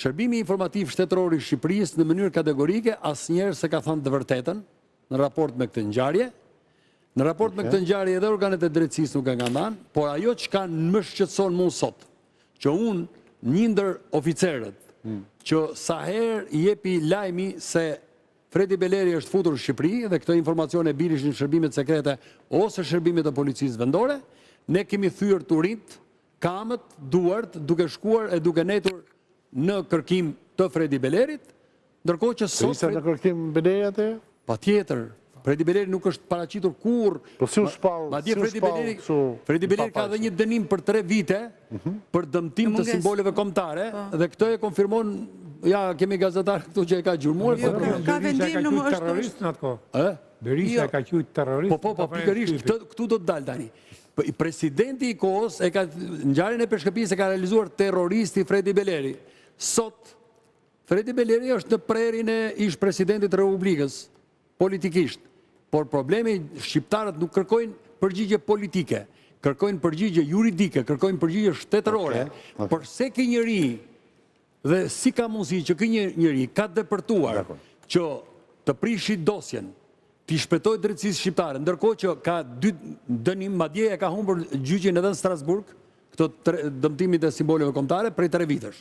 Shërbimi informativ shtetëror i Shqipërisë në mënyrë kategorike asnjëherë se ka thënë të vërtetën në raport me këtë ngjarje. Në raport me këtë ngjarje edhe organet e drejtësisë nuk e kanë dhënë, por ajo çka më shqetëson mua sot, që unë një ndër oficerët që sa herë i jepi lajmi se Fredi Beleri është futur në Shqipëri dhe këto informacione birishin shërbimet sekrete ose shërbimet e policisë vendore, ne kemi thyer turinjt, kamët, duart, duke shkuar e duke netur në kërkim të Fredi Belerit, ndërkohë që sot... Ishte në kërkim Beleri atë? Patjetër, Fredi Beleri nuk është paraqitur kurrë. Po si u shpall? Fredi Beleri ka dhe një dënim për 3 vite për dëmtim të simboleve kombëtare dhe këtë e konfirmon, ja, kemi gazetar këtu që e ka gjurmuar. Ka vendim në më është... Terrorist në atë kohë. Berisha ka qujtë terrorist. Po, pikërisht, këtu do të dalë tani. Presidenti i kohës e ka ngjarjen e Peshkëpisë e ka realizuar terroristi Fredi Beleri. Sot, Fredi Beleri është në prerin e ish presidentit të Republikës, politikisht. Por problemi, shqiptarët nuk kërkojnë përgjigje politike, kërkojnë përgjigje juridike, kërkojnë përgjigje shtetërore. Përse ky njeri dhe si ka mundësi që ky njeri ka depërtuar që të prishi dosjen, t'i shpëtoj drejtësisë shqiptare, ndërkohë që ka 2 dënim, madje e ka humbur gjyqin edhe në Strasburg, këto dëmtimit e simboleve kombëtare prej 3 vitesh.